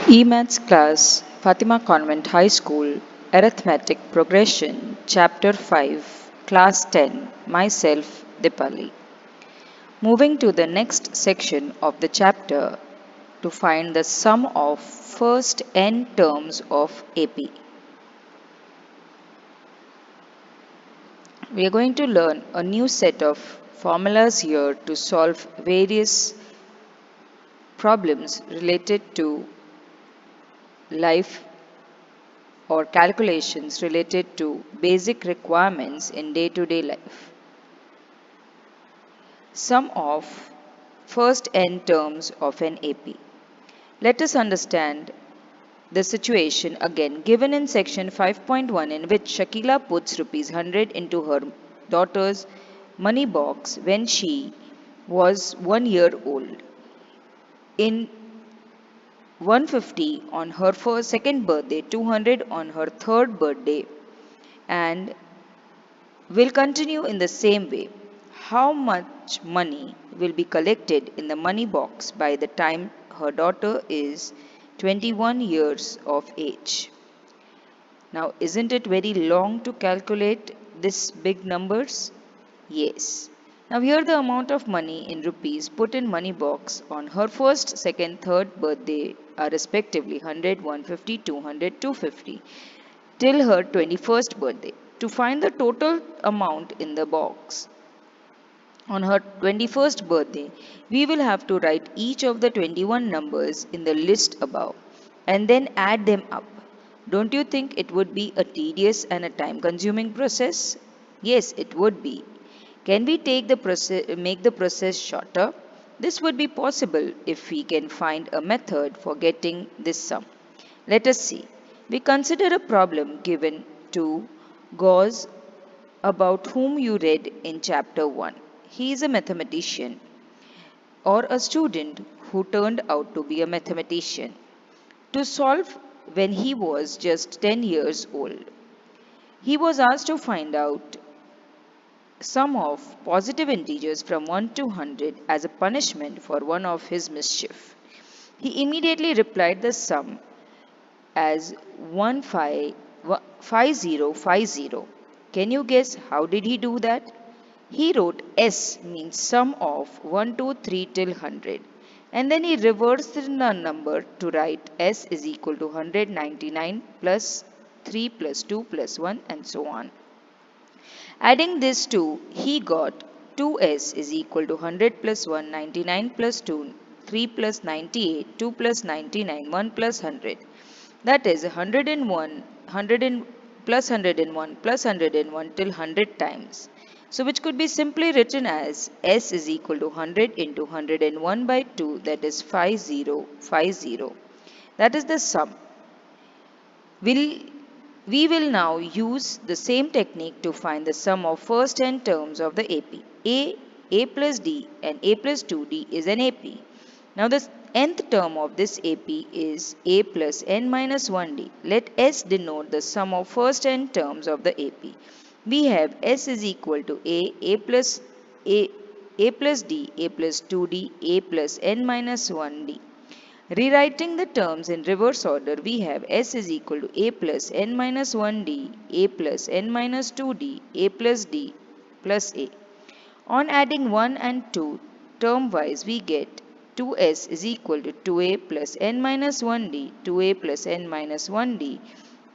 E-Maths class, Fatima Convent High School, Arithmetic Progression, Chapter 5, Class 10, myself, Dipali. Moving to the next section of the chapter to find the sum of first n terms of AP. We are going to learn a new set of formulas here to solve various problems related to life or calculations related to basic requirements in day to day life. Sum of first n terms of an AP. Let us understand the situation again given in section 5.1 in which Shakila puts rupees 100 into her daughter's money box when she was 1 year old. In 150 on her first second birthday, 200 on her third birthday, and will continue in the same way. How much money will be collected in the money box by the time her daughter is 21 years of age? Now, isn't it very long to calculate this big numbers? Yes. Now, here the amount of money in rupees put in money box on her first, second, third birthday are respectively 100, 150, 200, 250 till her 21st birthday. To find the total amount in the box on her 21st birthday, we will have to write each of the 21 numbers in the list above and then add them up. Don't you think it would be a tedious and a time consuming process? Yes, it would be. Can we make the process shorter? This would be possible if we can find a method for getting this sum. Let us see. We consider a problem given to Gauss about whom you read in chapter 1. He is a mathematician or a student who turned out to be a mathematician to solve when he was just 10 years old. He was asked to find out sum of positive integers from 1 to 100 as a punishment for one of his mischief. He immediately replied the sum as 5050. Can you guess how did he do that? He wrote S means sum of 1, 2, 3 till 100 and then he reversed the number to write S is equal to 199 plus 3 plus 2 plus 1 and so on. Adding this 2, he got 2s is equal to 100 plus 1, 99 plus 2, 3 plus 98, 2 plus 99, 1 plus 100. That is 101, 101 plus 101 till 100 times. So which could be simply written as s is equal to 100 into 101 by 2, that is 5050. That is the sum. Will we will now use the same technique to find the sum of first n terms of the AP. A plus D and A plus 2D is an AP. Now the nth term of this AP is A plus n minus 1D. Let S denote the sum of first n terms of the AP. We have S is equal to A plus D, A plus 2D, A plus n minus 1D. Rewriting the terms in reverse order, we have S is equal to A plus n minus 1D, A plus n minus 2D, A plus D plus A. On adding 1 and 2 term wise, we get 2S is equal to 2A plus n minus 1D, 2A plus n minus 1D,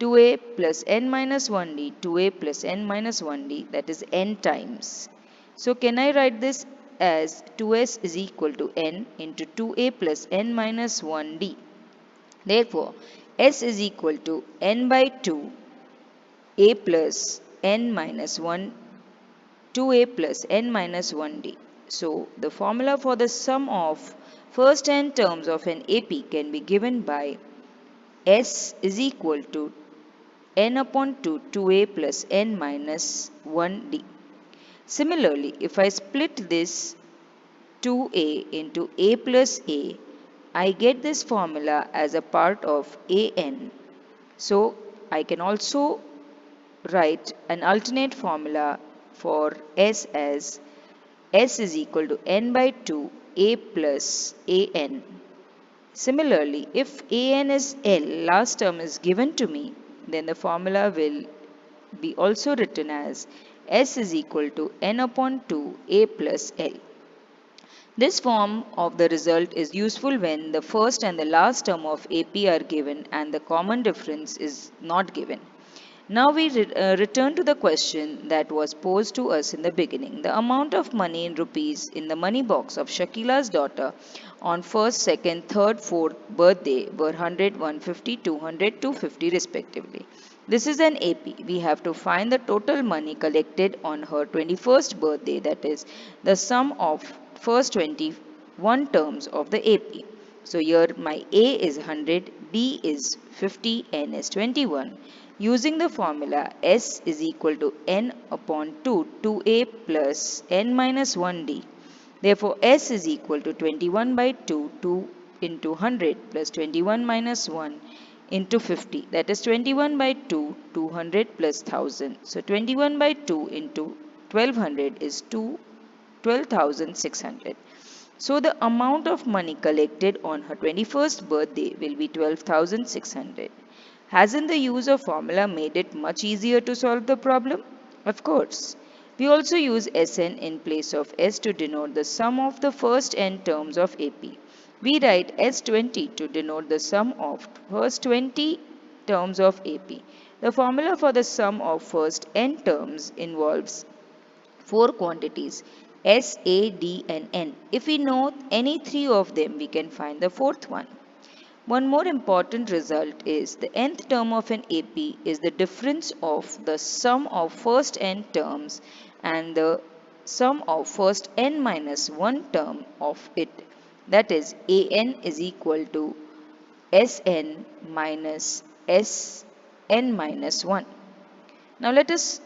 2A plus n minus 1D, 2A plus n minus 1D, that is n times. So can I write this as 2s is equal to n into 2a plus n minus 1d. Therefore, s is equal to n by 2 a plus n minus 1 2a plus n minus 1d. So, the formula for the sum of first n terms of an AP can be given by s is equal to n upon 2 2a plus n minus 1d. Similarly, if I split this 2a into a plus a, I get this formula as a part of an. So I can also write an alternate formula for s as s is equal to n by 2 a plus an. Similarly, if an is L, last term is given to me, then the formula will be also written as S is equal to n upon 2 a plus L. This form of the result is useful when the first and the last term of AP are given and the common difference is not given. Now we return to the question that was posed to us in the beginning. The amount of money in rupees in the money box of Shakila's daughter on first, second, third, fourth birthday were 100, 150, 200, 250 respectively. This is an AP. We have to find the total money collected on her 21st birthday, that is the sum of first 21 terms of the AP. So here my A is 100, B is 50, N is 21. Using the formula S is equal to N upon 2, 2A plus N minus 1D. Therefore, S is equal to 21 by 2, 2 into 100 plus 21 minus 1 into 50. That is 21 by 2, 200 plus 1000. So 21 by 2 into 1200 is 12,600. So the amount of money collected on her 21st birthday will be 12,600. Hasn't the use of formula made it much easier to solve the problem? Of course. We also use Sn in place of S to denote the sum of the first n terms of AP. We write S20 to denote the sum of first 20 terms of AP. The formula for the sum of first n terms involves four quantities S, A, D and N. If we know any three of them, we can find the fourth one. One more important result is the nth term of an AP is the difference of the sum of first n terms and the sum of first n minus 1 term of it. That is, AN is equal to SN minus SN minus 1. Now let us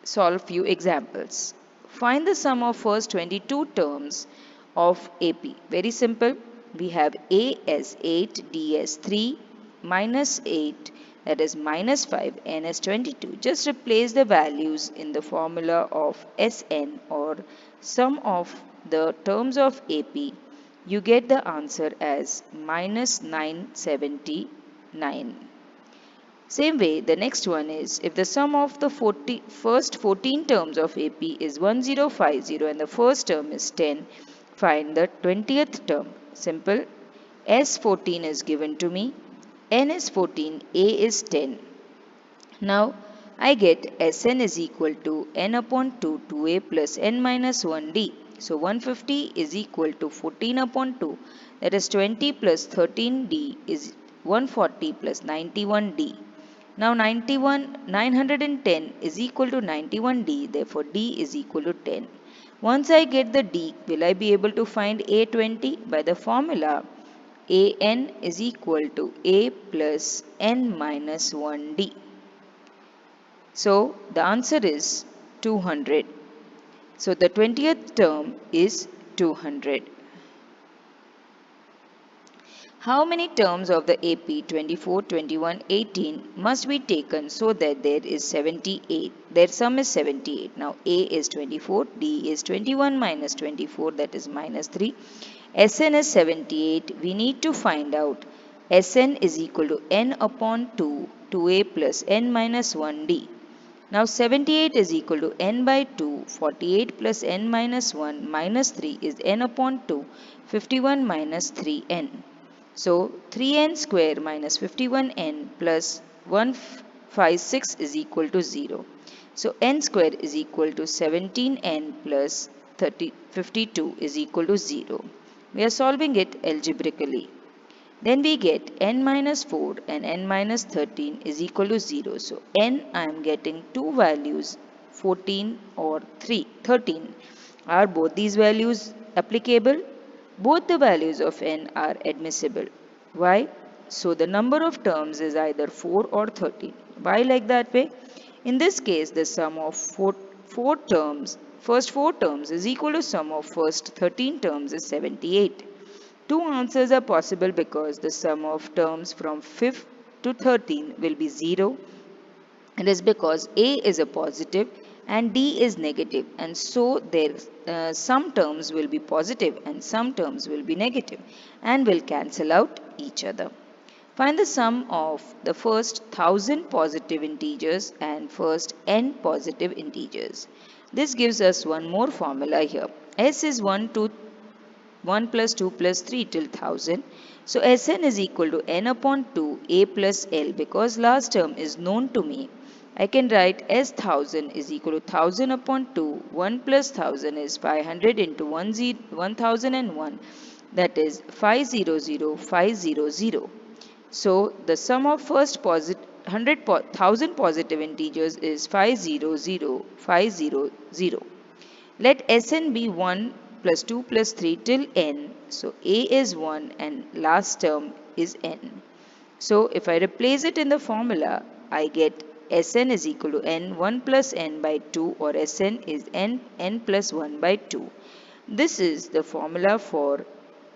solve few examples. Find the sum of first 22 terms of AP. Very simple. We have A as 8, D as 3, minus 8, that is minus 5, N as 22. Just replace the values in the formula of Sn or sum of the terms of AP. You get the answer as minus 979. Same way, the next one is if the sum of the first 14 terms of AP is 1050 and the first term is 10, find the 20th term. Simple. S14 is given to me, N is 14, A is 10. Now I get Sn is equal to N upon 2, 2A plus N minus 1D. So 150 is equal to 14 upon 2, that is 20 plus 13D is 140 plus 91D. Now 910 is equal to 91D, therefore D is equal to 10. Once I get the D, will I be able to find A20? By the formula AN is equal to A plus N minus 1D. So the answer is 200. So the 20th term is 200. How many terms of the AP 24, 21, 18 must be taken so that there is 78? Their sum is 78. Now A is 24, D is 21 minus 24, that is minus 3. Sn is 78. We need to find out Sn is equal to N upon 2, 2A plus N minus 1D. Now 78 is equal to N by 2, 48 plus N minus 1 minus 3 is N upon 2, 51 minus 3N. So 3n square minus 51n plus 156 is equal to 0. So n square is equal to 17n plus 52 is equal to 0. We are solving it algebraically. Then we get n minus 4 and n minus 13 is equal to 0. So n I am getting two values 14 or 13. Are both these values applicable? Both the values of n are admissible. Why? So the number of terms is either 4 or 13. Why like that way? In this case, the sum of first 4 terms is equal to sum of first 13 terms is 78. Two answers are possible because the sum of terms from 5th to 13 will be 0. It is because A is a positive and D is negative, and so there some terms will be positive and some terms will be negative and will cancel out each other. Find the sum of the first 1000 positive integers and first n positive integers. This gives us one more formula here. S is 1 plus 2 plus 3 till 1000. So Sn is equal to n upon 2 a plus l. Because last term is known to me, I can write S 1000 is equal to 1000 upon 2. 1 plus 1000 is 500 into 1001, that is 500500. So the sum of first 1000 positive integers is 500500. Let Sn be 1 plus 2 plus 3 till n. So a is 1 and last term is n. So if I replace it in the formula, I get Sn is equal to n 1 plus n by 2, or Sn is n plus 1 by 2. This is the formula for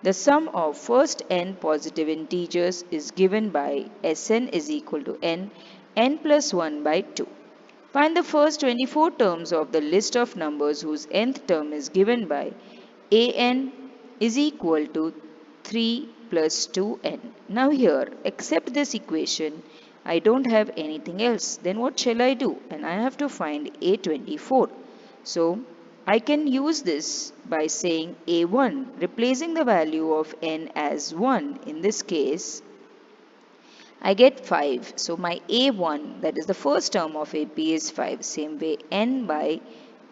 the sum of first n positive integers is given by Sn is equal to n plus 1 by 2. Find the first 24 terms of the list of numbers whose nth term is given by an is equal to 3 plus 2n. Now here, except this equation, I don't have anything else. Then what shall I do? And I have to find a24. So I can use this by saying a1, replacing the value of n as 1. In this case, I get 5. So my A1, that is the first term of AP, is 5. Same way, n by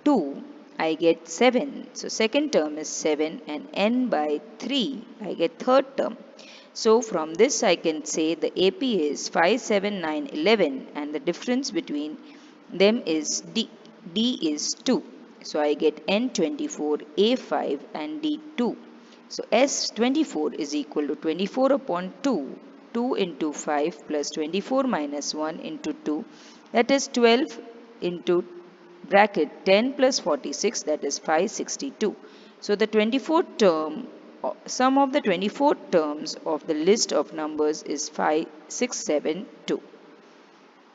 2, I get 7. So second term is 7, and n by 3, I get third term. So from this I can say the AP is 5, 7, 9, 11, and the difference between them is D. D is 2. So I get N24, A5 and D2. So S24 is equal to 24 upon 2. 2 into 5 plus 24 minus 1 into 2, that is 12 into bracket 10 plus 46, that is 562. So the 24 term, sum of the 24 terms of the list of numbers is 5672.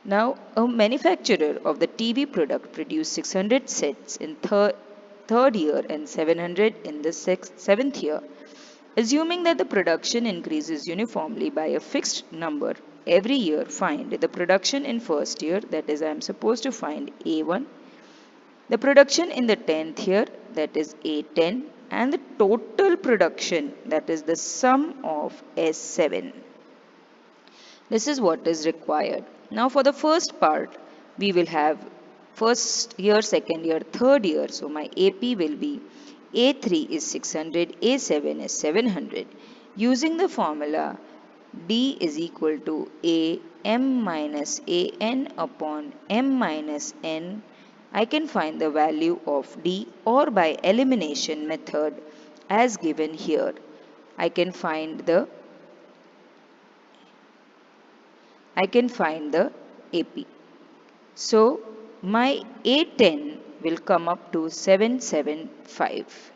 Now, a manufacturer of the TV product produced 600 sets in third year and 700 in the seventh year. Assuming that the production increases uniformly by a fixed number every year, find the production in first year, that is I am supposed to find A1, the production in the 10th year, that is A10, and the total production, that is the sum of S7. This is what is required. Now for the first part, we will have first year, second year, third year. So my AP will be A3 is 600, A7 is 700. Using the formula D is equal to A m minus An upon m minus n, I can find the value of D, or by elimination method as given here, I can find the AP. So my A10 will come up to 775.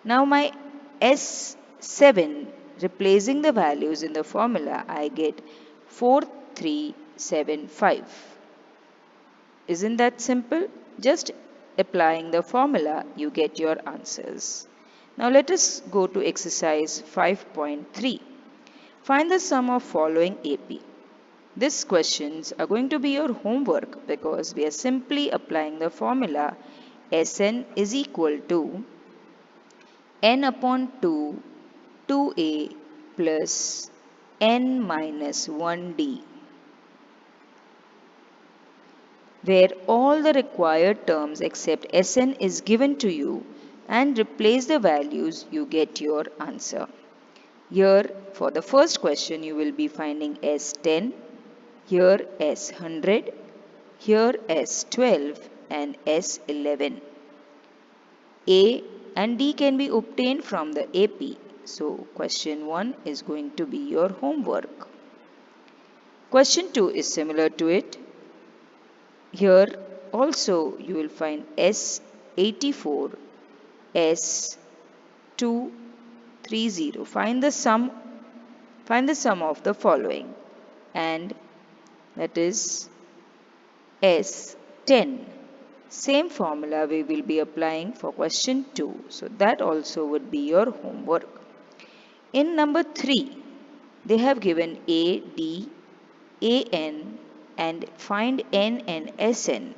Now my S7, replacing the values in the formula, I get 4375. Isn't that simple? Just applying the formula, you get your answers. Now let us go to exercise 5.3. Find the sum of following AP. These questions are going to be your homework because we are simply applying the formula Sn is equal to n upon 2, 2a plus n minus 1d, where all the required terms except Sn is given to you, and replace the values, you get your answer. Here for the first question you will be finding S10, here S100, here S12 and S11. A and D can be obtained from the AP. So question 1 is going to be your homework. Question 2 is similar to it. Here also you will find S84, S230. Find the sum of the following, and that is S10. Same formula we will be applying for question 2. So that also would be your homework. In number 3, they have given A, D, AN and find N and SN.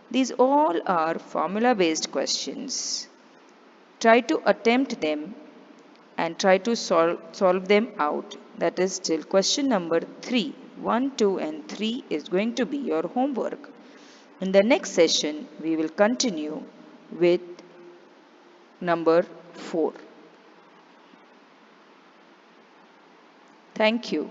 These all are formula based questions. Try to attempt them and try to solve them out. That is till question number 3. 1, 2 and 3 is going to be your homework. In the next session, we will continue with number 4. Thank you.